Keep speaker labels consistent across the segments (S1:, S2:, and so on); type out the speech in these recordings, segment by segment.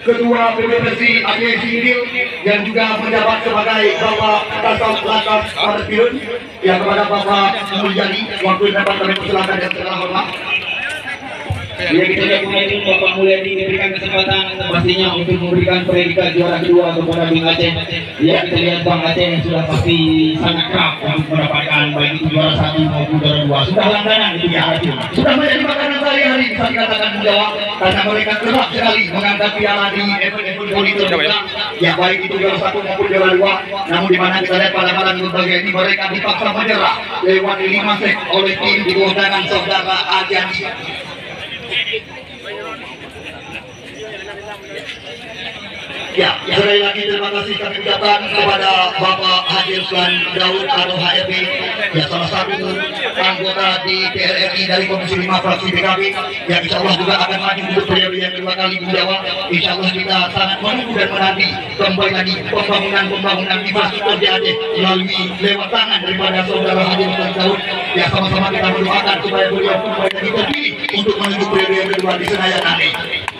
S1: Ketua PBPSI Aceh Singgil yang juga menjabat sebagai Bapak Kasau Lantas Parpilun, yang kepada Bapak Mulyadi waktu dapat kami persilakan dan segala hormat.
S2: Ya, kita lihat kemarin Bapak Mulyadi diberikan kesempatan pastinya untuk memberikan predikat juara kedua kepada Bing Aceh. Ya, kita lihat Bang Aceh yang sudah pasti sangat kerap untuk mendapatkan baik itu juara 1 maupun juara 2. Sudah langganan itu ya,
S1: sudah menjadi makanan sehari-hari bisa dikatakan menjawab karena mereka kerap sekali mengangkat piala di event-event voli terbuka. Ya, baik itu juara 1 maupun juara 2. Namun di mana kita lihat pada malam berbagai ini mereka dipaksa menyerah lewat 5 set oleh tim di bawah tangan saudara Arjani. Ya, sekali lagi terima kasih kami ucapkan kepada Bapak Haji Ruslan Daud atau HRD, ya salah satu anggota di PRRI dari Komisi 5 fraksi PKB, yang insya Allah juga akan maju untuk periode yang kedua kali menjawab. Insya Allah kita sangat menunggu dan menanti kembali lagi pembangunan infrastruktur di Aceh melalui lewat tangan daripada saudara Haji Ruslan Daud. Ya, sama-sama kita mendoakan supaya beliau kembali lagi terpilih untuk menuju periode yang kedua di Senayan nanti.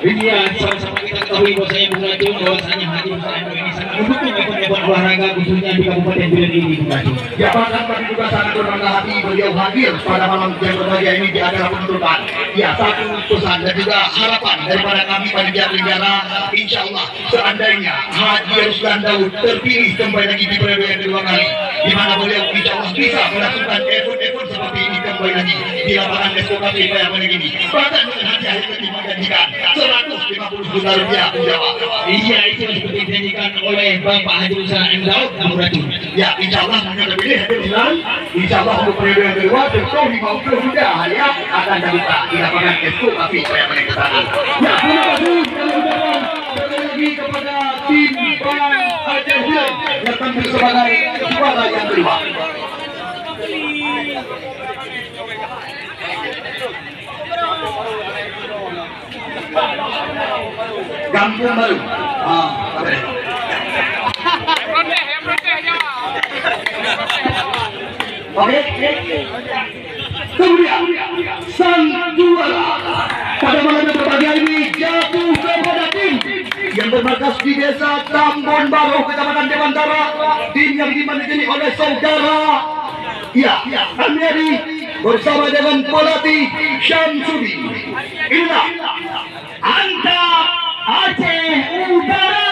S2: Iya, sama-sama kita ketahui bahwasanya Bung Racun bahwasanya Haji Ruslan ini sangat mendukung event-event olahraga khususnya di Kabupaten Biren ini, Bung Racun.
S1: Ya, bahkan kami juga sangat berbangga hati beliau hadir pada malam yang berbahagia ini di acara penutupan. Ya, satu pesan dan juga harapan daripada kami panitia penyelenggara, insya Allah seandainya Haji Ruslan Daud terpilih kembali lagi di periode yang kedua kali, di mana beliau insya Allah bisa melakukan event-event seperti ini kembali lagi di lapangan SKP yang ini. Bahkan dengan hadiah yang dijanjikan 150 juta rupiah menjawab.
S2: Iya, itu seperti dijanjikan oleh Bapak Haji Ruslan Daud, Bung Racun.
S1: Ya, insya Allah mungkin terpilih Haji Ruslan, insya Allah untuk periode yang kedua tentu 50 juta hadiah akan dibuka di lapangan SKP yang ini. Ya, terima kasih sekali lagi kepada tim Bang Aceh Biren yang tampil sebagai juara yang kedua. Kampung Baru. Oke. Kemudian sang juara pada malam yang berbahagia ini jatuh kepada tim yang bermarkas di Desa Tambon Baru, Kecamatan Dewantara. Tim yang dimanajeri oleh saudara Amiari bersama dengan pelatih Syamsudi. Inilah Anta Aceh Utara.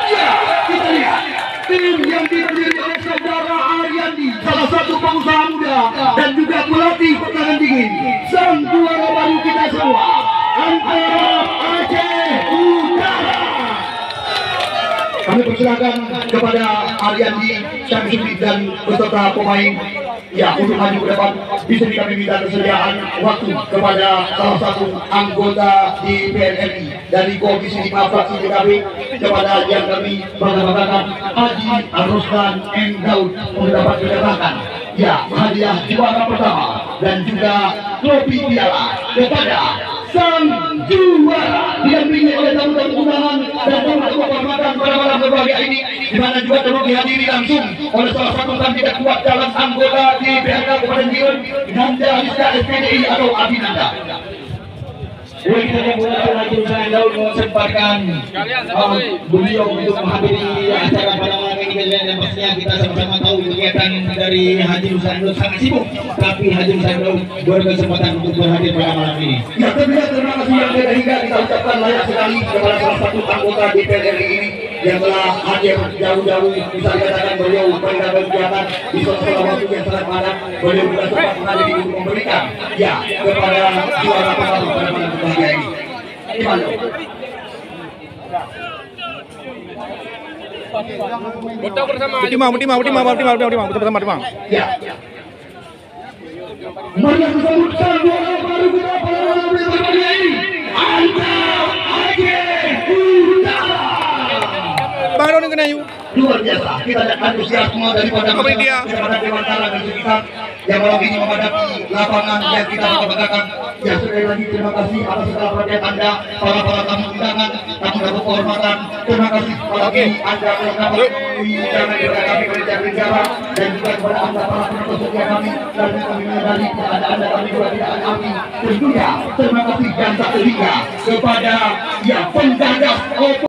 S1: Ya, kita lihat tim yang terdiri oleh saudara Aryandi, salah satu pengusaha muda dan juga pelatih pertahanan dingin. Sang juara baru kita semua, Anta Aceh Utara. Kami persilakan kepada Aryandi, Syamsudi dan beserta pemain untuk maju ke depan. Di sini kami minta kesediaan waktu kepada salah satu anggota di PNRI dari Komisi 5 fraksi PKB, kepada yang kami bangga-banggakan Haji Ruslan Daud untuk dapat mendatangkan hadiah juara pertama dan juga trofi piala kepada sang juara didampingi oleh tamu-tamu undangan dan tamu-tamu kehormatan pada malam berbahagia ini, di mana juga turut dihadiri langsung oleh salah satu kandidat kuat dalam anggota di PRK Kabupaten Biren, Nanda Rizka SPDI atau Abinanda.
S2: Kita mulai Haji Ruslan Daud mensempatkan beliau untuk menghadiri acara pada malam ini, dan pastinya kita sama-sama tahu kegiatan dari Haji Ruslan Daud sangat sibuk, tapi Haji Ruslan Daud berkesempatan untuk berhadir pada malam ini.
S1: Ya, terima kasih yang hingga kita ucapkan layak sekali kepada salah satu anggota DPR RI ini yang telah hadir jauh-jauh, bisa dikatakan beliau pada kegiatan di suatu waktu yang sangat padat. Beliau juga sempat menghadiri untuk memberikan kepada juara pertama pada malam berbahagia ini. Gimana?
S3: Foto bersama.
S1: Ya. Mari kita sambut sang juara baru kita pada malam berbahagia ini, Anta Aceh Utara.
S3: Baru nih kena yuk.
S1: Luar biasa, kita lihat antusiasme daripada masyarakat Dewantara dan sekitar yang malam ini memadati lapangan yang kita banggakan. Ya, sekali lagi terima kasih atas segala perhatian Anda, para tamu undangan, tamu kehormatan. Terima kasih kepada Anda undangan kepada kami penjara dan juga kepada Anda para penonton setia kami, dan kami menyadari kepada Anda kami juga tidak akan. Tentunya terima kasih dan tak terhingga kepada penggagas